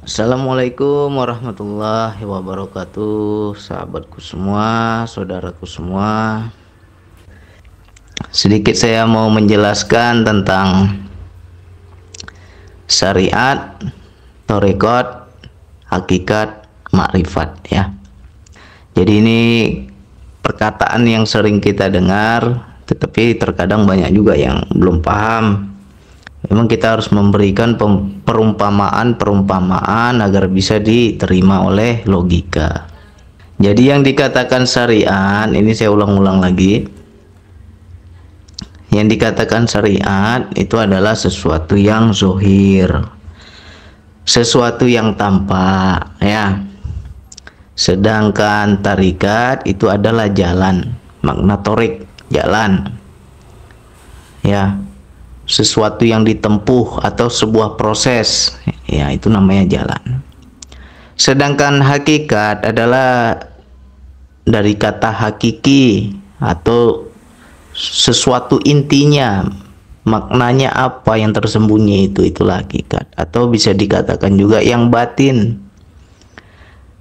Assalamualaikum warahmatullahi wabarakatuh, sahabatku semua, saudaraku semua. Sedikit saya mau menjelaskan tentang syariat, thariqat, hakikat, makrifat ya. Jadi ini perkataan yang sering kita dengar, tetapi terkadang banyak juga yang belum paham. Memang kita harus memberikan perumpamaan agar bisa diterima oleh logika. Jadi yang dikatakan syariat, ini saya ulang-ulang lagi. Yang dikatakan syariat itu adalah sesuatu yang zohir, sesuatu yang tampak ya. Sedangkan tarikat itu adalah jalan, makna torik, jalan ya, sesuatu yang ditempuh atau sebuah proses ya, itu namanya jalan. Sedangkan hakikat adalah dari kata hakiki atau sesuatu intinya, maknanya apa yang tersembunyi, itulah hakikat, atau bisa dikatakan juga yang batin.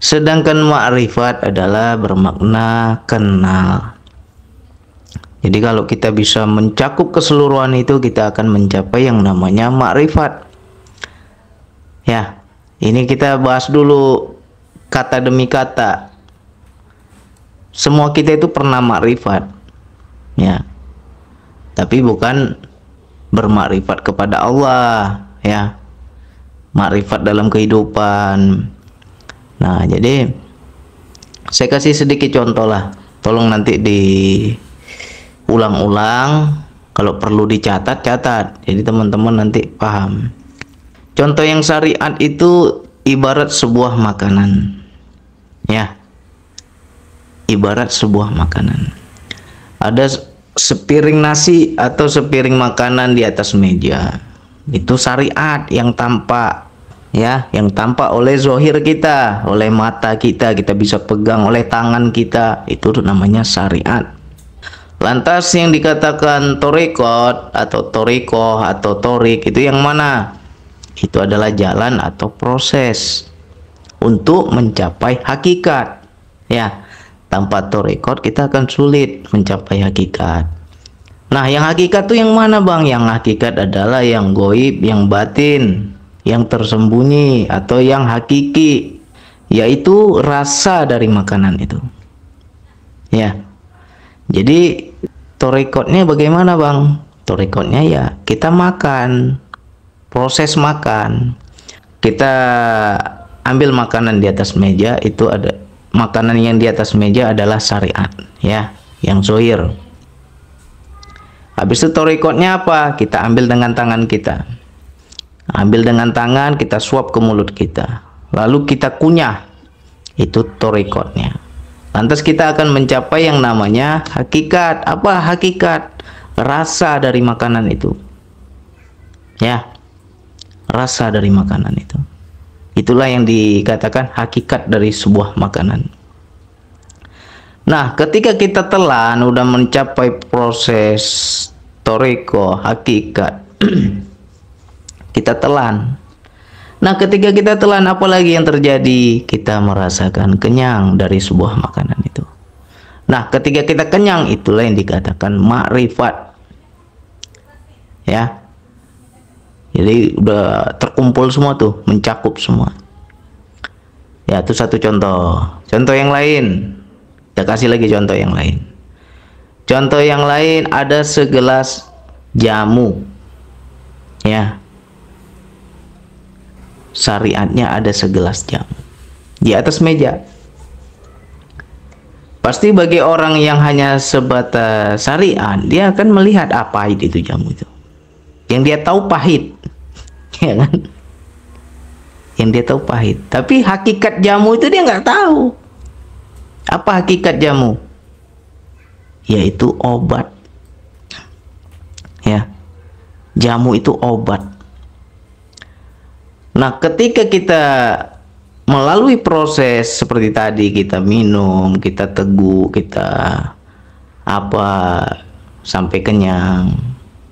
Sedangkan ma'rifat adalah bermakna kenal. Jadi kalau kita bisa mencakup keseluruhan itu, kita akan mencapai yang namanya makrifat. Ya, ini kita bahas dulu kata demi kata. Semua kita itu pernah makrifat, ya. Tapi bukan bermakrifat kepada Allah, ya. Makrifat dalam kehidupan. Nah, jadi saya kasih sedikit contoh lah. Tolong nanti di ulang-ulang, kalau perlu dicatat, catat, jadi teman-teman nanti paham. Contoh yang syariat itu ibarat sebuah makanan ya, ibarat sebuah makanan. Ada sepiring nasi atau sepiring makanan di atas meja, itu syariat yang tampak ya, yang tampak oleh zohir kita, oleh mata kita, kita bisa pegang oleh tangan kita, itu namanya syariat. Lantas yang dikatakan thariqat atau thariqah atau thorik itu yang mana? Itu adalah jalan atau proses untuk mencapai hakikat ya. Tanpa thariqat kita akan sulit mencapai hakikat. Nah, yang hakikat itu yang mana, Bang? Yang hakikat adalah yang goib, yang batin, yang tersembunyi atau yang hakiki, yaitu rasa dari makanan itu ya. Jadi thariqatnya bagaimana, Bang? Thariqatnya ya kita makan, proses makan. Kita ambil makanan di atas meja, itu ada makanan yang di atas meja adalah syariat ya, yang zohir. Habis itu thariqatnya apa? Kita ambil dengan tangan kita. Ambil dengan tangan, kita suap ke mulut kita. Lalu kita kunyah. Itu thariqatnya. Lantas kita akan mencapai yang namanya hakikat. Apa hakikat? Rasa dari makanan itu. Ya. Rasa dari makanan itu. Itulah yang dikatakan hakikat dari sebuah makanan. Nah, ketika kita telan udah mencapai proses thariqah, hakikat. Kita telan. Nah, ketika kita telan, apalagi yang terjadi? Kita merasakan kenyang dari sebuah makanan itu. Nah, ketika kita kenyang, itulah yang dikatakan makrifat. Ya. Jadi udah terkumpul semua tuh, mencakup semua. Ya, itu satu contoh. Contoh yang lain. Kita kasih lagi contoh yang lain. Contoh yang lain, ada segelas jamu. Ya. Syariatnya ada segelas jamu di atas meja. Pasti bagi orang yang hanya sebatas syariat, dia akan melihat apa itu jamu itu. Yang dia tahu pahit, ya kan? Yang dia tahu pahit. Tapi hakikat jamu itu dia nggak tahu. Apa hakikat jamu? Yaitu obat. Ya, jamu itu obat. Nah, ketika kita melalui proses seperti tadi, kita minum, kita teguk, kita apa sampai kenyang,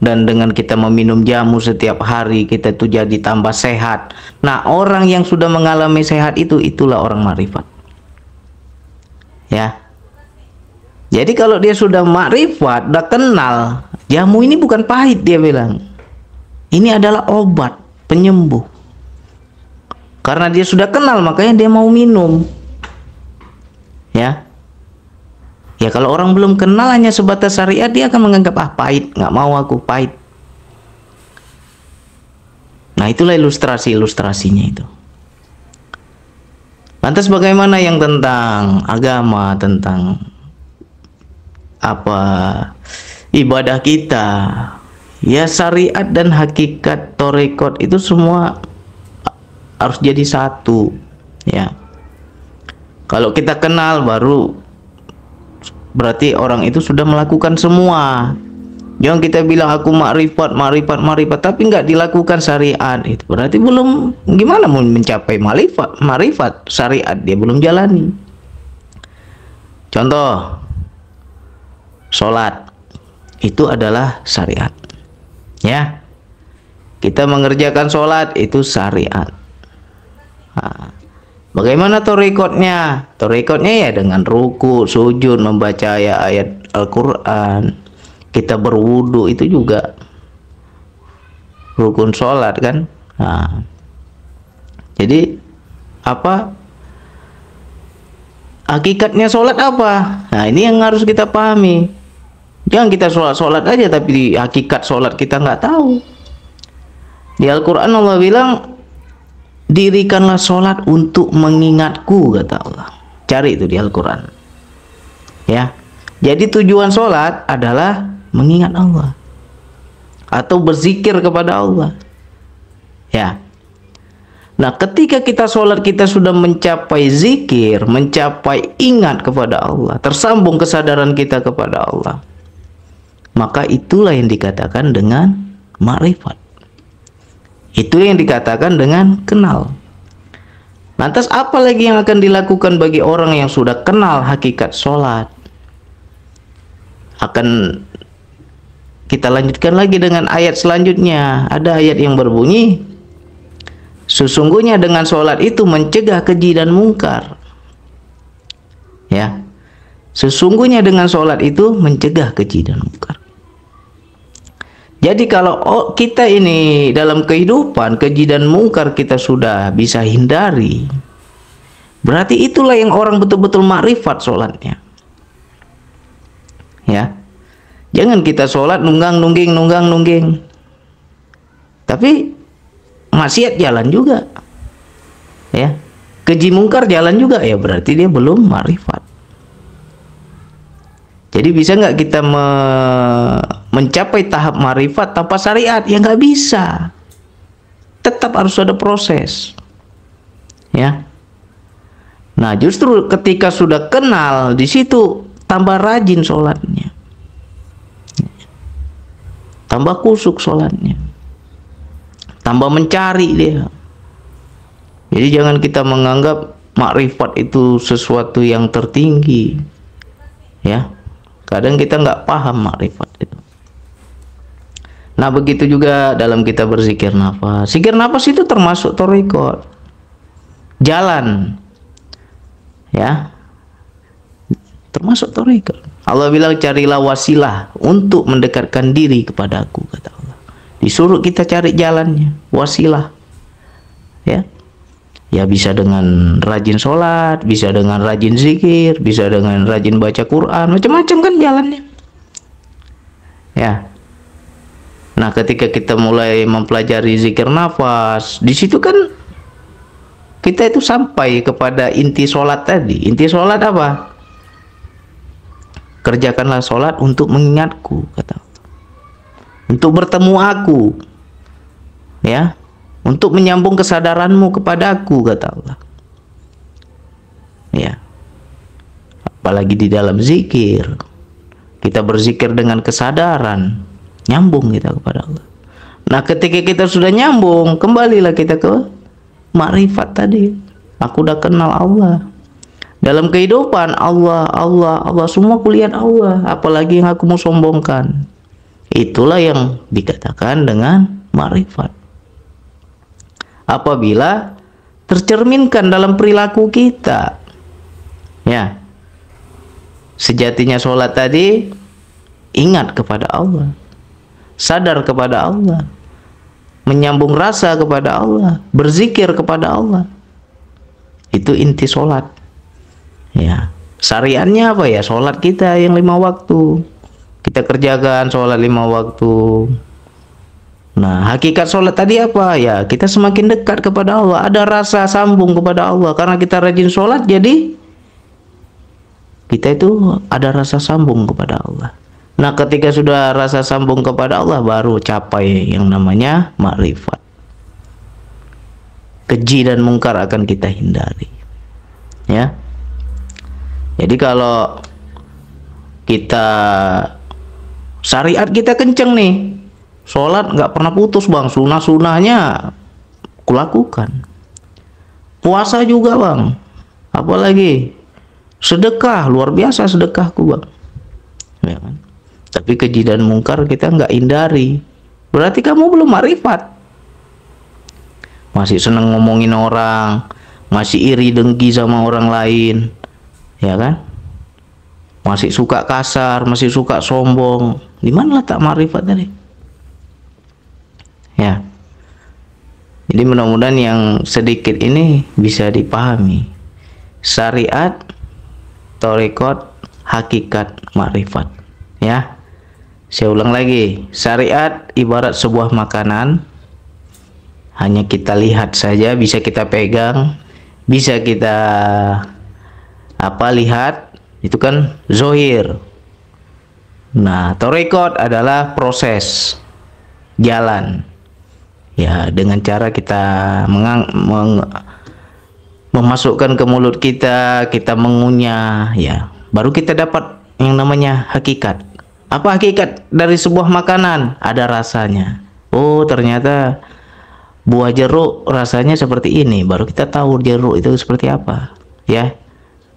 Dan dengan kita meminum jamu setiap hari, kita tuh jadi tambah sehat. Nah, orang yang sudah mengalami sehat itulah orang makrifat. Ya. Jadi kalau dia sudah makrifat, udah kenal, jamu ini bukan pahit, dia bilang. Ini adalah obat penyembuh. Karena dia sudah kenal, makanya dia mau minum. Ya. Ya kalau orang belum kenal hanya sebatas syariat, dia akan menganggap pahit, nggak mau aku pahit. Nah, itulah ilustrasinya itu. Lantas bagaimana yang tentang agama, tentang ibadah kita? Ya, syariat dan hakikat tarekat itu semua harus jadi satu, ya. Kalau kita kenal baru berarti orang itu sudah melakukan semua. Jangan kita bilang aku makrifat, tapi nggak dilakukan syariat, itu berarti belum, gimana mau mencapai makrifat syariat, dia belum jalani. Contoh, sholat itu adalah syariat, ya. Kita mengerjakan sholat itu syariat. Nah, bagaimana tarekatnya? Tarekatnya ya dengan ruku, sujud, membaca ayat Al-Quran. Kita berwudu itu juga rukun sholat kan. Nah, jadi hakikatnya sholat apa? Nah, ini yang harus kita pahami. Jangan kita sholat aja tapi hakikat sholat kita nggak tahu. Di Al-Quran Allah bilang, dirikanlah sholat untuk mengingatku, kata Allah. Cari itu di Al-Quran, ya. Jadi tujuan sholat adalah mengingat Allah atau berzikir kepada Allah, ya. Nah, ketika kita sholat, kita sudah mencapai zikir, mencapai ingat kepada Allah, tersambung kesadaran kita kepada Allah, maka itulah yang dikatakan dengan makrifat. Itu yang dikatakan dengan kenal. Lantas apa lagi yang akan dilakukan bagi orang yang sudah kenal hakikat sholat? Akan kita lanjutkan lagi dengan ayat selanjutnya. Ada ayat yang berbunyi, sesungguhnya dengan sholat itu mencegah keji dan mungkar. Ya, sesungguhnya dengan sholat itu mencegah keji dan mungkar. Jadi kalau kita ini dalam kehidupan keji dan mungkar kita sudah bisa hindari, berarti itulah yang orang betul-betul makrifat sholatnya. Ya, jangan kita sholat nunggang-nungging, tapi maksiat jalan juga, ya. Keji mungkar jalan juga, ya berarti dia belum makrifat. Jadi bisa nggak kita mencapai tahap makrifat tanpa syariat? Ya nggak bisa. Tetap harus ada proses, ya. Nah, justru ketika sudah kenal, di situ tambah rajin sholatnya, tambah kusuk sholatnya, tambah mencari dia. Jadi jangan kita menganggap makrifat itu sesuatu yang tertinggi, ya. Kadang kita nggak paham makrifat itu. Nah, begitu juga dalam kita berzikir nafas. Zikir nafas itu termasuk tarekat, jalan, ya, termasuk tarekat. Allah bilang, carilah wasilah untuk mendekatkan diri kepada aku, kata Allah. Disuruh kita cari jalannya, wasilah, ya. Ya bisa dengan rajin sholat, bisa dengan rajin zikir, bisa dengan rajin baca Quran, macam-macam kan jalannya, ya. Nah, ketika kita mulai mempelajari zikir nafas, di situ kan kita itu sampai kepada inti sholat tadi. Inti sholat apa? Kerjakanlah sholat untuk mengingatku, kata Allah. Untuk bertemu aku, ya. Untuk menyambung kesadaranmu kepada aku, kata Allah, ya. Apalagi di dalam zikir, kita berzikir dengan kesadaran, nyambung kita kepada Allah. Nah, ketika kita sudah nyambung, kembalilah kita ke makrifat tadi. Aku udah kenal Allah. Dalam kehidupan Allah, semua kulihat Allah. Apalagi yang aku mau sombongkan. Itulah yang dikatakan dengan makrifat. Apabila tercerminkan dalam perilaku kita. Ya. Sejatinya sholat tadi ingat kepada Allah. Sadar kepada Allah. Menyambung rasa kepada Allah, berzikir kepada Allah. Itu inti sholat. Ya. Syariatnya apa ya? Sholat kita yang 5 waktu. Kita kerjakan sholat 5 waktu. Nah, hakikat sholat tadi apa? Ya, kita semakin dekat kepada Allah. Ada rasa sambung kepada Allah. Karena kita rajin sholat, jadi kita itu ada rasa sambung kepada Allah. Nah, ketika sudah rasa sambung kepada Allah, baru capai yang namanya makrifat. Keji dan mungkar akan kita hindari. Ya. Jadi kalau kita syariat kita kenceng nih, sholat nggak pernah putus bang, sunah-sunahnya kulakukan. Puasa juga bang, apalagi sedekah, luar biasa sedekahku bang. Ya kan? Tapi keji dan mungkar kita nggak hindari, berarti kamu belum makrifat. Masih seneng ngomongin orang, masih iri dengki sama orang lain, ya kan? Masih suka kasar, masih suka sombong. Di mana letak makrifat tadi? Ya. Jadi mudah-mudahan yang sedikit ini bisa dipahami. Syariat, thariqat, hakikat, makrifat. Ya. Saya ulang lagi. Syariat ibarat sebuah makanan. Hanya kita lihat saja, bisa kita pegang, bisa kita lihat, itu kan zohir. Nah, thariqat adalah proses jalan. Ya, dengan cara kita memasukkan ke mulut kita, kita mengunyah, ya, baru kita dapat yang namanya hakikat. Apa hakikat dari sebuah makanan? Ada rasanya. Oh, ternyata buah jeruk rasanya seperti ini. Baru kita tahu jeruk itu seperti apa, ya.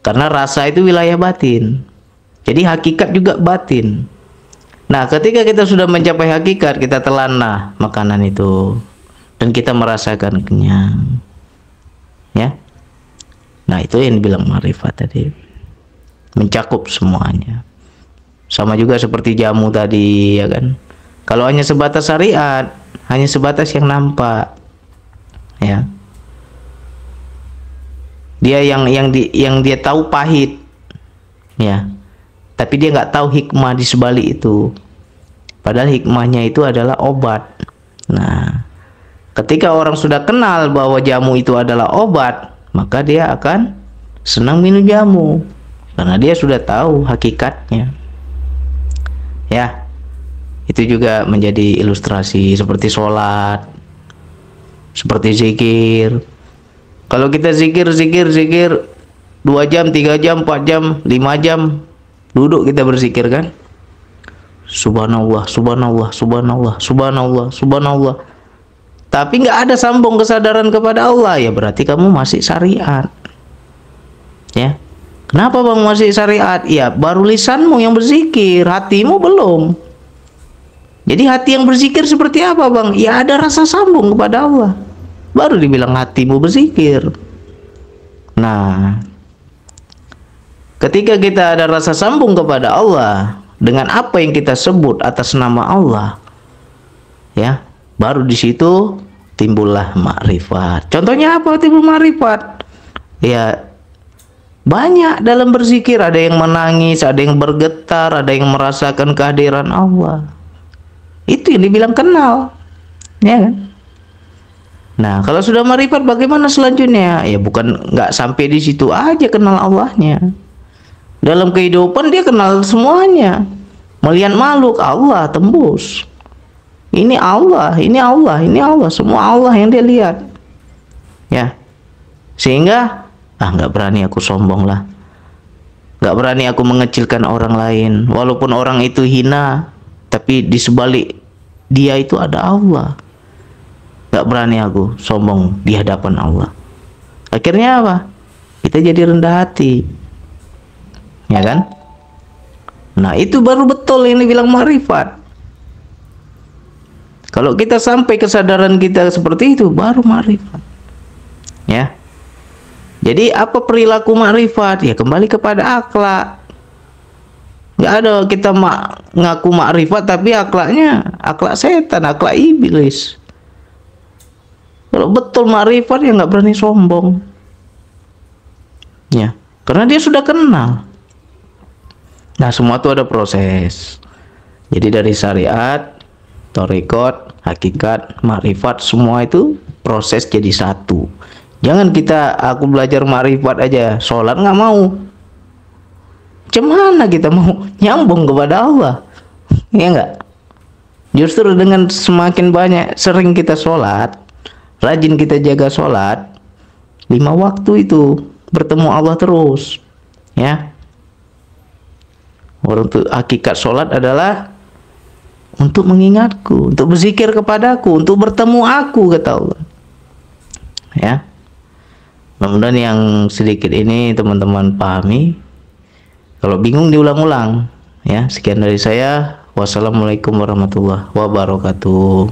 Karena rasa itu wilayah batin. Jadi hakikat juga batin. Nah, ketika kita sudah mencapai hakikat, kita telanlah makanan itu dan kita merasakan kenyang. Ya. Nah, itu yang dibilang makrifat tadi. Mencakup semuanya. Sama juga seperti jamu tadi, ya kan? Kalau hanya sebatas syariat, hanya sebatas yang nampak. Ya. Dia yang dia tahu pahit. Ya. Tapi dia nggak tahu hikmah di sebalik itu. Padahal hikmahnya itu adalah obat. Nah, ketika orang sudah kenal bahwa jamu itu adalah obat, maka dia akan senang minum jamu. Karena dia sudah tahu hakikatnya. Ya, itu juga menjadi ilustrasi seperti sholat, seperti zikir. Kalau kita zikir 2 jam, 3 jam, 4 jam, 5 jam, duduk kita berzikir kan? Subhanallah, subhanallah, subhanallah, subhanallah, subhanallah. Tapi nggak ada sambung kesadaran kepada Allah, ya berarti kamu masih syariat. Ya. Kenapa bang masih syariat? Ya baru lisanmu yang berzikir, hatimu belum. Jadi hati yang berzikir seperti apa bang? Ya ada rasa sambung kepada Allah. Baru dibilang hatimu berzikir. Nah, ketika kita ada rasa sambung kepada Allah dengan apa yang kita sebut atas nama Allah, ya, baru di situ timbullah makrifat. Contohnya apa timbul makrifat? Ya, banyak dalam berzikir, ada yang menangis, ada yang bergetar, ada yang merasakan kehadiran Allah. Itu yang dibilang kenal, ya kan? Nah, kalau sudah makrifat bagaimana selanjutnya? Ya bukan nggak sampai di situ aja kenal Allahnya. Dalam kehidupan dia kenal semuanya. Melihat makhluk Allah tembus. Ini Allah, ini Allah, ini Allah, semua Allah yang dia lihat. Ya. Sehingga nggak berani aku sombong lah. Nggak berani aku mengecilkan orang lain. Walaupun orang itu hina, tapi di sebalik dia itu ada Allah. Nggak berani aku sombong di hadapan Allah. Akhirnya apa? Kita jadi rendah hati. Ya kan? Nah, itu baru betul ini bilang makrifat. Kalau kita sampai kesadaran kita seperti itu, baru makrifat. Ya. Jadi apa perilaku makrifat? Ya kembali kepada akhlak. Nggak ada kita ngaku makrifat tapi akhlaknya akhlak setan, akhlak iblis. Kalau betul makrifat ya nggak berani sombong. Ya, karena dia sudah kenal. Nah, semua itu ada proses. Jadi dari syariat, thariqat, hakikat, makrifat, semua itu proses jadi satu. Jangan kita aku belajar makrifat aja, sholat nggak mau. Gimana kita mau nyambung kepada Allah? Ya enggak? Justru dengan semakin banyak sering kita sholat, rajin kita jaga sholat, 5 waktu itu bertemu Allah terus. Ya. Untuk hakikat sholat adalah untuk mengingatku, untuk berzikir kepadaku, untuk bertemu aku, kata Allah. Ya. Mudah-mudahan yang sedikit ini teman-teman pahami. Kalau bingung diulang-ulang. Ya, sekian dari saya. Wassalamualaikum warahmatullahi wabarakatuh.